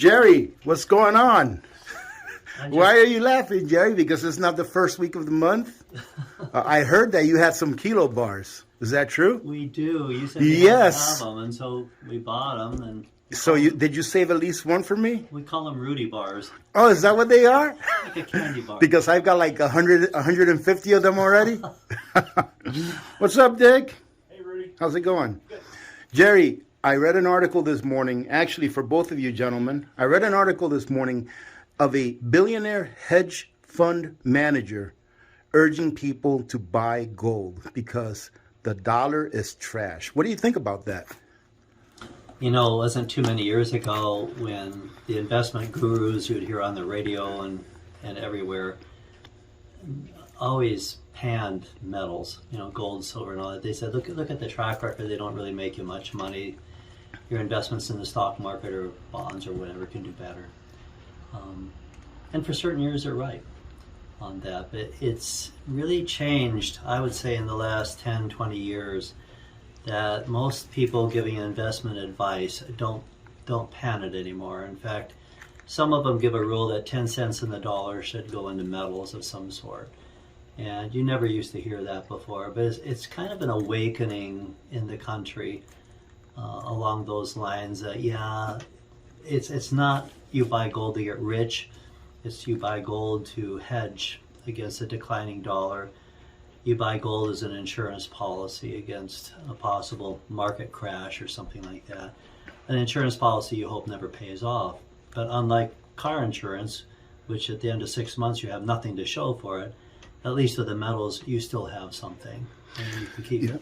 Jerry, what's going on? Why are you laughing, Jerry? Because it's not the first week of the month? I heard that you had some kilo bars. Is that true? We do. You said we Yes. have them, and so we bought them. And So did you save at least one for me? we call them Rudy bars, Oh, is that what they are? like a candy bar. Because I've got like 150 of them already. What's up, Dick? Hey, Rudy. How's it going? Good. Jerry, I read an article this morning, actually for both of you gentlemen. I read an article this morning of a billionaire hedge fund manager urging people to buy gold because the dollar is trash. What do you think about that? You know, it wasn't too many years ago when the investment gurus you'd hear on the radio and everywhere always panned metals, you know, gold, silver, and all that. They said, look at the track record. They don't really make you much money. Your investments in the stock market or bonds or whatever can do better. And for certain years, they're right on that. But it's really changed, I would say, in the last 10, 20 years, that most people giving investment advice don't pan it anymore. In fact, some of them give a rule that 10 cents in the dollar should go into metals of some sort. And you never used to hear that before, but it's kind of an awakening in the country along those lines that, yeah, it's not you buy gold to get rich, it's you buy gold to hedge against a declining dollar. You buy gold as an insurance policy against a possible market crash or something like that. An insurance policy you hope never pays off. But unlike car insurance, which at the end of 6 months you have nothing to show for it, at least with the metals you still have something. And you can keep it.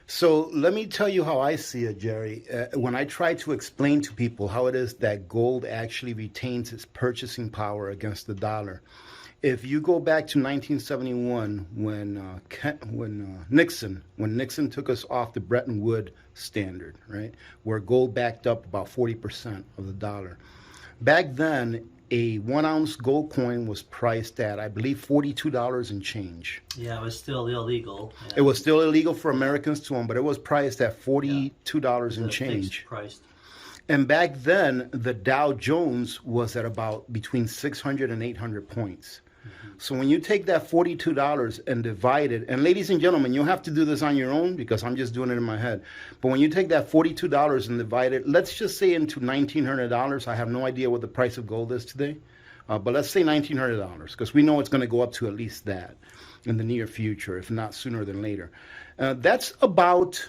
So let me tell you how I see it, Jerry. When I try to explain to people how it is that gold actually retains its purchasing power against the dollar. If you go back to 1971, when Nixon took us off the Bretton Woods standard, right, where gold backed up about 40% of the dollar. Back then, a 1 ounce gold coin was priced at, I believe, $42 and change. Yeah, it was still illegal. It was still illegal for Americans to own, but it was priced at $42 and Fixed change. priced. And back then, the Dow Jones was at about between 600 and 800 points. So when you take that $42 and divide it, and ladies and gentlemen, you'll have to do this on your own because I'm just doing it in my head. But when you take that $42 and divide it, let's just say into $1,900. I have no idea what the price of gold is today. But let's say $1,900 because we know it's going to go up to at least that in the near future, if not sooner than later. That's about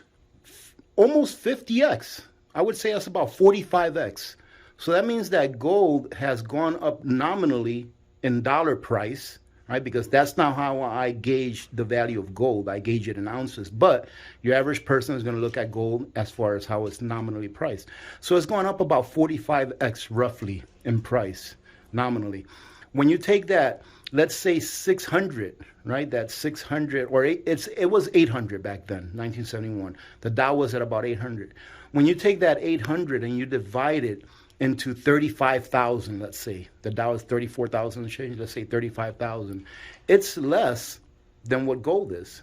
almost 50x. I would say that's about 45x. So that means that gold has gone up nominally in dollar price, right? Because that's not how I gauge the value of gold. I gauge it in ounces. But your average person is going to look at gold as far as how it's nominally priced. So it's gone up about 45x roughly in price nominally. When you take that, let's say 600, right? That's 600, or it was 800 back then, 1971. The Dow was at about 800. When you take that 800 and you divide it into 35,000, let's say. The Dow is 34,000 and change, let's say 35,000. It's less than what gold is.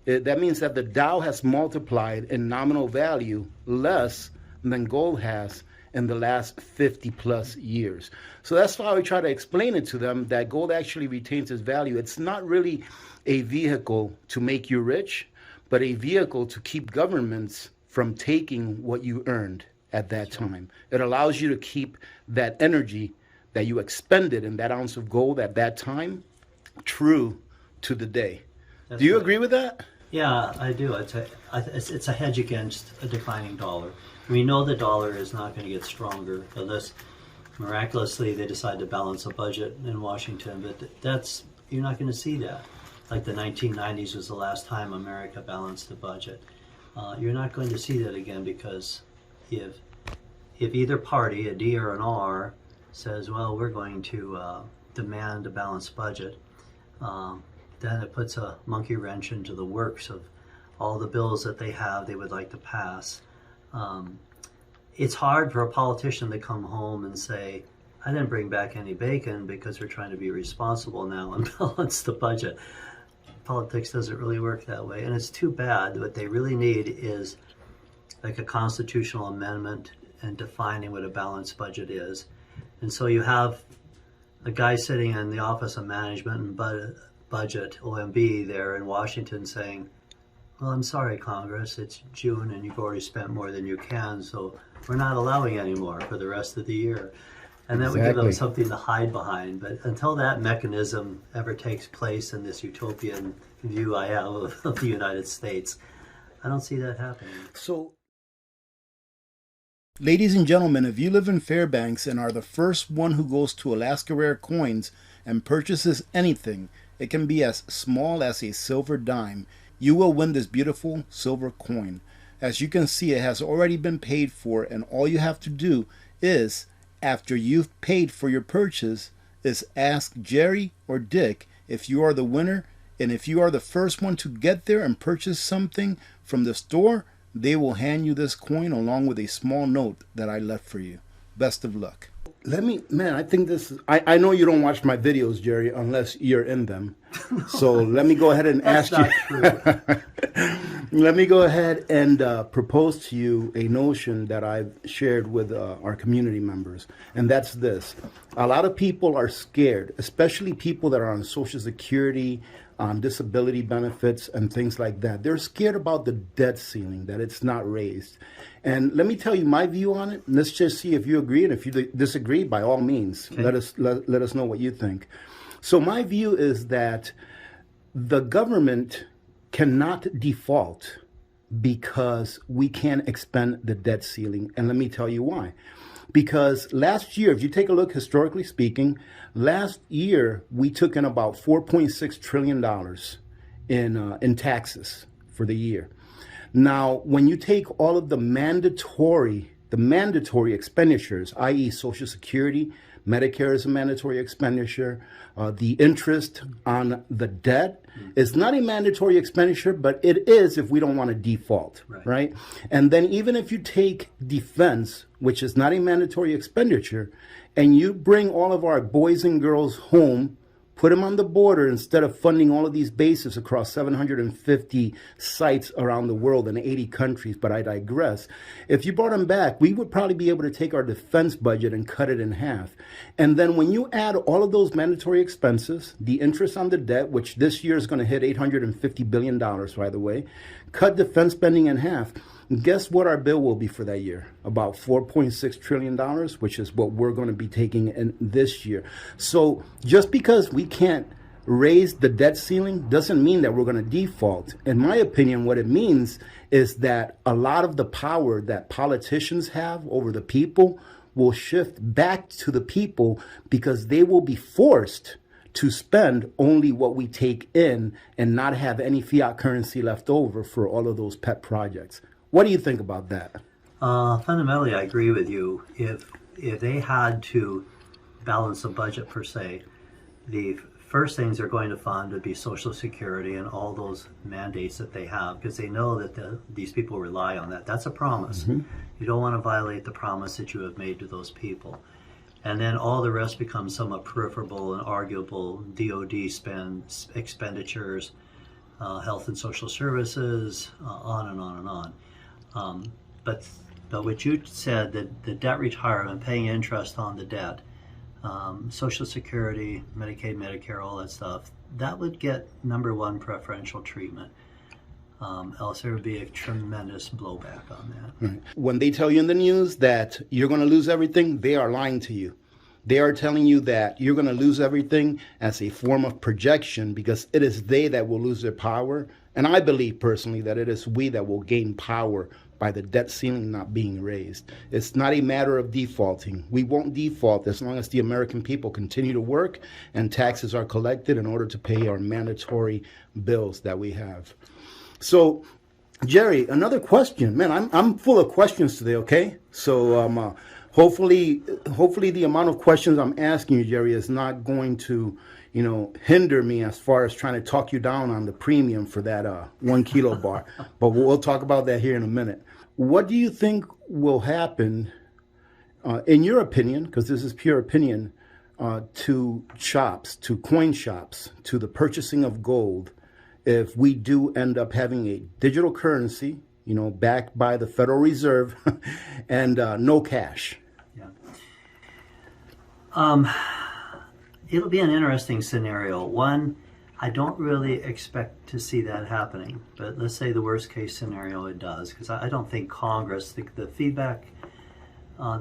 That means that the Dow has multiplied in nominal value less than gold has in the last 50 plus years. So that's how I try to explain it to them, that gold actually retains its value. It's not really a vehicle to make you rich, but a vehicle to keep governments from taking what you earned at that time. It allows you to keep that energy that you expended in that ounce of gold at that time true to the day. Do you agree with that? Yeah, I do. It's a hedge against a declining dollar. We know the dollar is not going to get stronger unless miraculously they decide to balance a budget in Washington, but you're not going to see that. Like the 1990s was the last time America balanced the budget. You're not going to see that again because if either party, a D or an R, says, well, we're going to demand a balanced budget, then it puts a monkey wrench into the works of all the bills that they would like to pass. It's hard for a politician to come home and say, I didn't bring back any bacon because we're trying to be responsible now and balance the budget. Politics doesn't really work that way, and it's too bad. What they really need is like a constitutional amendment and defining what a balanced budget is. And so you have a guy sitting in the Office of Management and Budget, OMB, there in Washington saying, well, I'm sorry, Congress, it's June and you've already spent more than you can, so we're not allowing any more for the rest of the year. And that would give them something to hide behind. But until that mechanism ever takes place in this utopian view I have of the United States, I don't see that happening. So, ladies and gentlemen, if you live in Fairbanks and are the first one who goes to Alaska Rare Coins and purchases anything, it can be as small as a silver dime, you will win this beautiful silver coin. As you can see, it has already been paid for, and all you have to do is, after you've paid for your purchase, is ask Jerry or Dick if you are the winner, and if you are the first one to get there and purchase something from the store, they will hand you this coin along with a small note that I left for you. Best of luck. I think this is, I know you don't watch my videos, Jerry, unless you're in them. So let me go ahead and ask you. Let me go ahead and propose to you a notion that I've shared with our community members. And that's this. A lot of people are scared, especially people that are on Social Security, on disability benefits and things like that. They're scared about the debt ceiling, that it's not raised. And let me tell you my view on it. Let's just see if you agree, and if you disagree, by all means, okay, let us know what you think. So my view is that the government cannot default because we can't expend the debt ceiling. And let me tell you why. Because last year, if you take a look historically speaking, last year we took in about $4.6 trillion in taxes for the year. Now, when you take all of the mandatory expenditures, i.e. Social Security, Medicare is a mandatory expenditure, the interest on the debt is not a mandatory expenditure, but it is if we don't want to default, right? And then even if you take defense, which is not a mandatory expenditure, and you bring all of our boys and girls home, put them on the border instead of funding all of these bases across 750 sites around the world in 80 countries, but I digress. If you brought them back, we would probably be able to take our defense budget and cut it in half. And then when you add all of those mandatory expenses, the interest on the debt, which this year is going to hit $850 billion, by the way, cut defense spending in half. Guess what our bill will be for that year? About $4.6 trillion, which is what we're going to be taking in this year. So just because we can't raise the debt ceiling doesn't mean that we're going to default. In my opinion, what it means is that a lot of the power that politicians have over the people will shift back to the people because they will be forced to spend only what we take in and not have any fiat currency left over for all of those pet projects. What do you think about that? Fundamentally, I agree with you. If they had to balance a budget per se, the first things they're going to fund would be Social Security and all those mandates that they have, because they know that these people rely on that. That's a promise. Mm-hmm. You don't want to violate the promise that you have made to those people. And then all the rest becomes somewhat peripheral and arguable DOD expenditures, health and social services, on and on and on. But what you said, that the debt retirement, paying interest on the debt, Social Security, Medicaid, Medicare, all that stuff, that would get number one preferential treatment. Else there would be a tremendous blowback on that. Right. When they tell you in the news that you're going to lose everything, they are lying to you. They are telling you that you're going to lose everything as a form of projection because it is they that will lose their power. And I believe personally that it is we that will gain power by the debt ceiling not being raised. It's not a matter of defaulting. We won't default as long as the American people continue to work and taxes are collected in order to pay our mandatory bills that we have. So, Jerry, another question. Man, I'm full of questions today, okay? So hopefully the amount of questions I'm asking you, Jerry, is not going to hinder me as far as trying to talk you down on the premium for that 1 kilo bar. But we'll talk about that here in a minute. What do you think will happen, in your opinion, because this is pure opinion, to shops, to coin shops, to the purchasing of gold, if we do end up having a digital currency, backed by the Federal Reserve and no cash? Yeah. It'll be an interesting scenario. One, I don't really expect to see that happening, but let's say the worst case scenario it does, because I don't think Congress, the feedback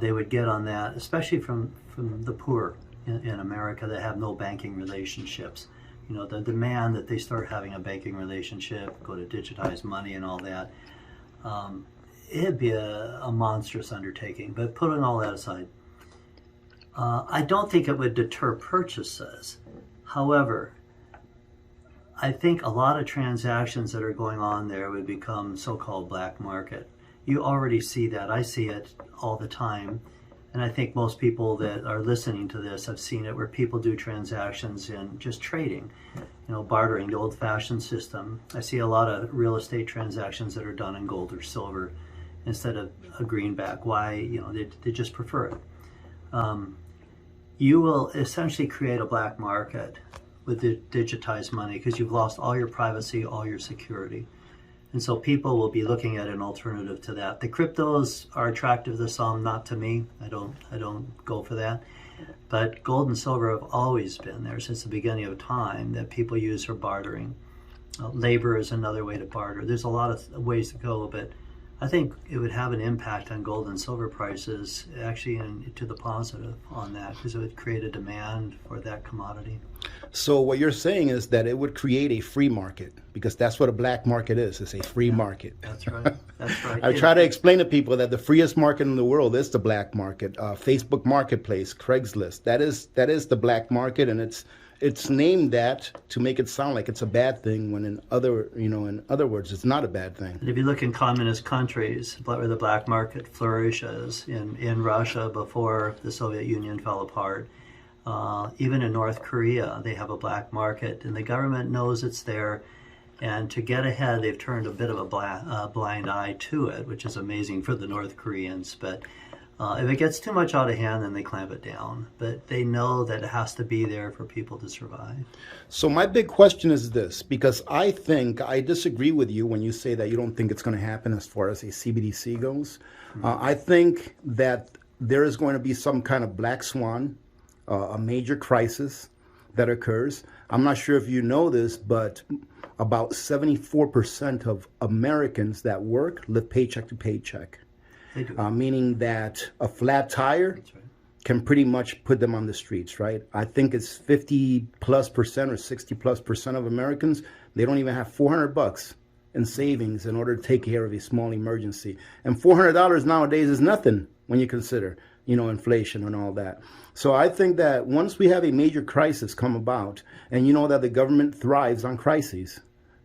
they would get on that, especially from the poor in America that have no banking relationships, the demand that they start having a banking relationship, go to digitize money and all that, it'd be a monstrous undertaking. But putting all that aside, I don't think it would deter purchases. However, I think a lot of transactions that are going on there would become so-called black market. You already see that. I see it all the time. And I think most people that are listening to this have seen it, where people do transactions in just trading, bartering, the old-fashioned system. I see a lot of real estate transactions that are done in gold or silver instead of a greenback. Why? They just prefer it. You will essentially create a black market with the digitized money because you've lost all your privacy, all your security. And so people will be looking at an alternative to that. The cryptos are attractive to some, not to me. I don't go for that. But gold and silver have always been there since the beginning of time that people use for bartering. Labor is another way to barter. There's a lot of ways to go, but I think it would have an impact on gold and silver prices, actually to the positive on that, because it would create a demand for that commodity. So what you're saying is that it would create a free market, because that's what a black market is. It's a free market. That's right. That's right. I try to explain to people that the freest market in the world is the black market. Facebook Marketplace, Craigslist. That is the black market, and it's named that to make it sound like it's a bad thing, when in other words, it's not a bad thing. And if you look in communist countries where the black market flourishes, in Russia before the Soviet Union fell apart, even in North Korea, they have a black market, and the government knows it's there. And to get ahead, they've turned a bit of a blind eye to it, which is amazing for the North Koreans. But if it gets too much out of hand, then they clamp it down. But they know that it has to be there for people to survive. So my big question is this, because I think I disagree with you when you say that you don't think it's going to happen as far as a CBDC goes. I think that there is going to be some kind of black swan, a major crisis that occurs. I'm not sure if you know this, but about 74% of Americans that work live paycheck to paycheck. Meaning that a flat tire can pretty much put them on the streets, right? I think it's 50+% or 60+% of Americans, they don't even have $400 in savings in order to take care of a small emergency. And $400 nowadays is nothing when you consider, inflation and all that. So I think that once we have a major crisis come about, and you know that the government thrives on crises,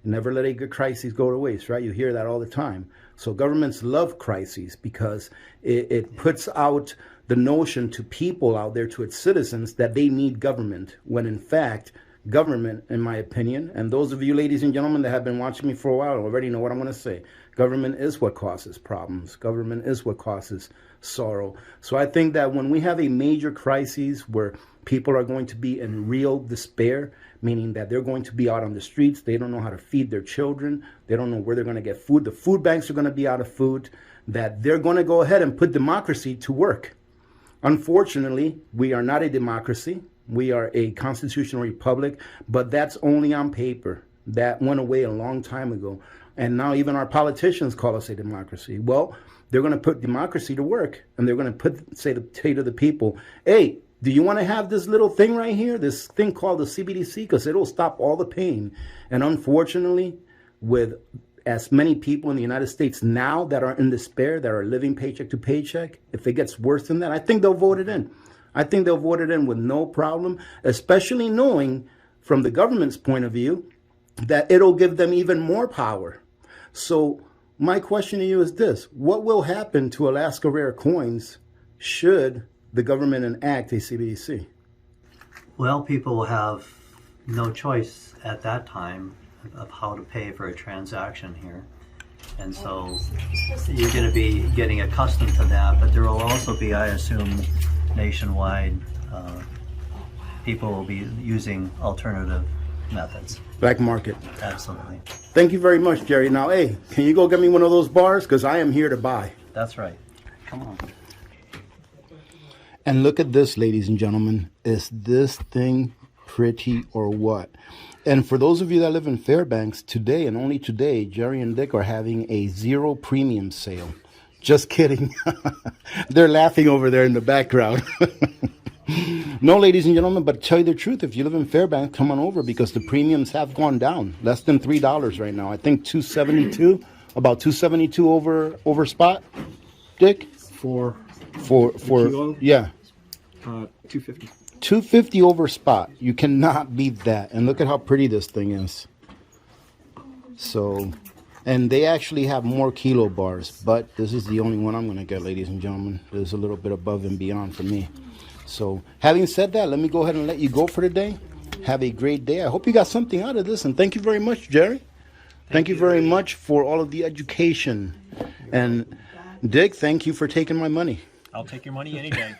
never let a good crisis go to waste, right? You hear that all the time. So governments love crises because it puts out the notion to people out there, to its citizens, that they need government, when in fact, government, in my opinion, and those of you ladies and gentlemen that have been watching me for a while already know what I'm going to say. Government is what causes problems. Government is what causes sorrow. So I think that when we have a major crisis where people are going to be in real despair, meaning that they're going to be out on the streets, they don't know how to feed their children, they don't know where they're going to get food, the food banks are going to be out of food, that they're going to go ahead and put democracy to work. Unfortunately, we are not a democracy. We are a constitutional republic, but that's only on paper. That went away a long time ago. And now even our politicians call us a democracy. Well, they're going to put democracy to work, and they're going to say to the people, hey, do you want to have this little thing right here, this thing called the CBDC? Because it'll stop all the pain. And unfortunately, with as many people in the United States now that are in despair, that are living paycheck to paycheck, if it gets worse than that, I think they'll vote it in. I think they'll vote it in with no problem, especially knowing from the government's point of view that it'll give them even more power. So my question to you is this: what will happen to Alaska Rare Coins should the government enact a CBDC? Well, people will have no choice at that time of how to pay for a transaction here. And so you're going to be getting accustomed to that, but there will also be, I assume, nationwide, people will be using alternative methods. Black market. Absolutely. Thank you very much, Jerry. Now, hey, can you go get me one of those bars? Because I am here to buy. That's right. Come on. And look at this, ladies and gentlemen. Is this thing pretty or what? And for those of you that live in Fairbanks, today and only today, Jerry and Dick are having a 0 premium sale. Just kidding. They're laughing over there in the background. No, ladies and gentlemen, but tell you the truth, if you live in Fairbanks, come on over because the premiums have gone down. Less than $3 right now. I think 272, about 272 over spot, Dick? For yeah. 250. 250 over spot. You cannot beat that. And look at how pretty this thing is. So, and they actually have more kilo bars, but this is the only one I'm going to get, ladies and gentlemen. There's a little bit above and beyond for me. So, having said that, let me go ahead and let you go for today. Have a great day. I hope you got something out of this, and thank you very much, Jerry. Thank you very much for all of the education. And Dick, thank you for taking my money. I'll take your money any day.